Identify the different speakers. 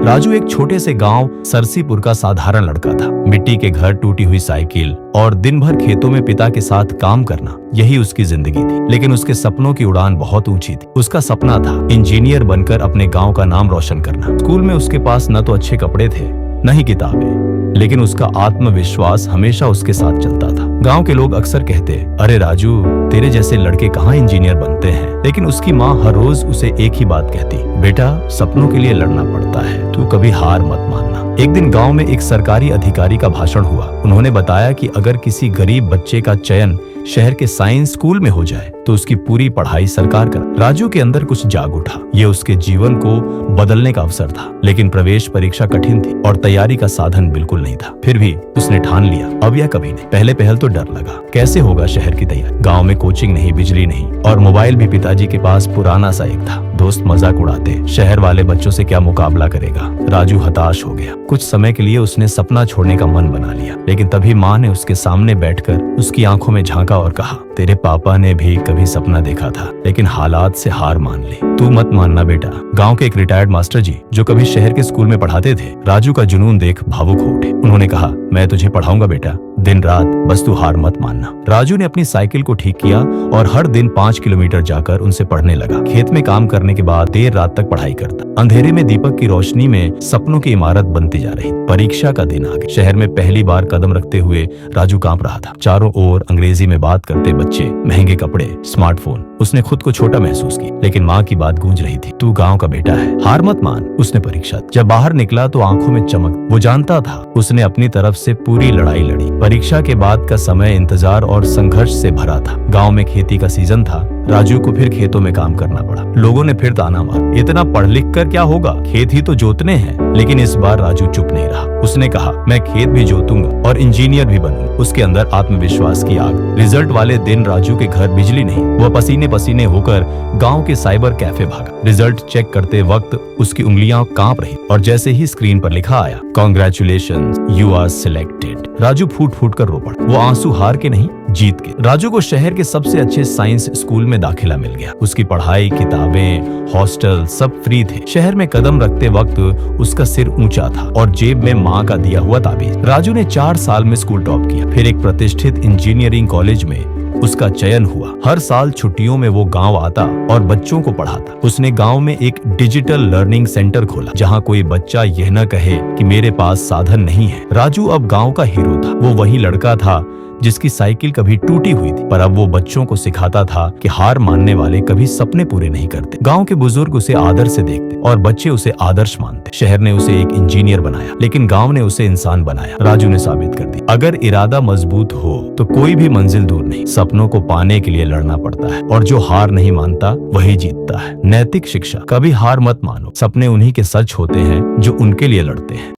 Speaker 1: राजू एक छोटे से गांव सरसीपुर का साधारण लड़का था। मिट्टी के घर, टूटी हुई साइकिल और दिन भर खेतों में पिता के साथ काम करना, यही उसकी जिंदगी थी। लेकिन उसके सपनों की उड़ान बहुत ऊंची थी। उसका सपना था इंजीनियर बनकर अपने गांव का नाम रोशन करना। स्कूल में उसके पास न तो अच्छे कपड़े थे, न ही किताबें, लेकिन उसका आत्मविश्वास हमेशा उसके साथ चलता था। गांव के लोग अक्सर कहते, अरे राजू, तेरे जैसे लड़के कहाँ इंजीनियर बनते हैं। लेकिन उसकी माँ हर रोज उसे एक ही बात कहती, बेटा, सपनों के लिए लड़ना पड़ता है, तू कभी हार मत मानना। एक दिन गांव में एक सरकारी अधिकारी का भाषण हुआ। उन्होंने बताया कि अगर किसी गरीब बच्चे का चयन शहर के साइंस स्कूल में हो जाए तो उसकी पूरी पढ़ाई सरकार कर। राजू के अंदर कुछ जाग उठा। ये उसके जीवन को बदलने का अवसर था। लेकिन प्रवेश परीक्षा कठिन थी और तैयारी का साधन बिल्कुल नहीं था। फिर भी उसने ठान लिया, अब या कभी नहीं। पहले पहल तो डर लगा, कैसे होगा शहर की तैयारी। गांव में कोचिंग नहीं, बिजली नहीं और मोबाइल भी पिताजी के पास पुराना सा एक था। दोस्त मजाक उड़ाते, शहर वाले बच्चों से क्या मुकाबला करेगा। राजू हताश हो गया। कुछ समय के लिए उसने सपना छोड़ने का मन बना लिया। लेकिन तभी माँ ने उसके सामने बैठकर उसकी आंखों में झांका और कहा, तेरे पापा ने भी कभी सपना देखा था, लेकिन हालात से हार मान ली। तू मत मानना बेटा। गांव के एक रिटायर्ड मास्टर जी, जो कभी शहर के स्कूल में पढ़ाते थे, राजू का जुनून देख भावुक हो उठे। उन्होंने कहा, मैं तुझे पढ़ाऊंगा बेटा, दिन रात, बस तू हार मत मानना। राजू ने अपनी साइकिल को ठीक किया और हर दिन 5 किलोमीटर जाकर उनसे पढ़ने लगा। खेत में काम करने के बाद देर रात तक पढ़ाई करता। अंधेरे में दीपक की रोशनी में सपनों की इमारत बनती जा रही। परीक्षा का दिन आ गया। शहर में पहली बार कदम रखते हुए राजू कांप रहा था। चारों ओर अंग्रेजी में बात करते बच्चे, महंगे कपड़े, स्मार्टफोन। उसने खुद को छोटा महसूस किया। लेकिन माँ की बात गूंज रही थी, तू गांव का बेटा है, हार मत मान। उसने परीक्षा दी। जब बाहर निकला तो आंखों में चमक। वो जानता था उसने अपनी तरफ से पूरी लड़ाई लड़ी। परीक्षा के बाद का समय इंतजार और संघर्ष से भरा था। गांव में खेती का सीजन था। राजू को फिर खेतों में काम करना पड़ा। लोगों ने फिर ताना मारा, इतना पढ़ लिख कर क्या होगा, खेत ही तो जोतने हैं। लेकिन इस बार राजू चुप नहीं रहा। उसने कहा, मैं खेत भी जोतूंगा और इंजीनियर भी बनूंगा। उसके अंदर आत्मविश्वास की आग। रिजल्ट वाले दिन राजू के घर बिजली नहीं। वह पसीने पसीने होकर गांव के साइबर कैफे भागा। रिजल्ट चेक करते वक्त उसकी उंगलियां कांप रही और जैसे ही स्क्रीन पर लिखा आया, congratulations, you are selected, Raju फूट फूट कर रो पड़ा। वो आंसू हार के नहीं, जीत के। राजू को शहर के सबसे अच्छे साइंस स्कूल में दाखिला मिल गया। उसकी पढ़ाई, किताबें, हॉस्टल सब फ्री थे। शहर में कदम रखते वक्त उसका सिर ऊंचा था और जेब में माँ का दिया हुआ ताबीज। राजू ने 4 साल में स्कूल टॉप किया। फिर एक प्रतिष्ठित इंजीनियरिंग कॉलेज में उसका चयन हुआ। हर साल छुट्टियों में वो गांव आता और बच्चों को पढ़ाता। उसने गांव में एक डिजिटल लर्निंग सेंटर खोला, जहां कोई बच्चा यह न कहे कि मेरे पास साधन नहीं है। राजू अब गांव का हीरो था। वो वही लड़का था जिसकी साइकिल कभी टूटी हुई थी, पर अब वो बच्चों को सिखाता था कि हार मानने वाले कभी सपने पूरे नहीं करते। गांव के बुजुर्ग उसे आदर से देखते और बच्चे उसे आदर्श मानते। शहर ने उसे एक इंजीनियर बनाया, लेकिन गांव ने उसे इंसान बनाया। राजू ने साबित कर दी, अगर इरादा मजबूत हो तो कोई भी मंजिल दूर नहीं। सपनों को पाने के लिए लड़ना पड़ता है और जो हार नहीं मानता वही जीतता है। नैतिक शिक्षा, कभी हार मत मानो। सपने उन्हीं के सच होते हैं जो उनके लिए लड़ते हैं।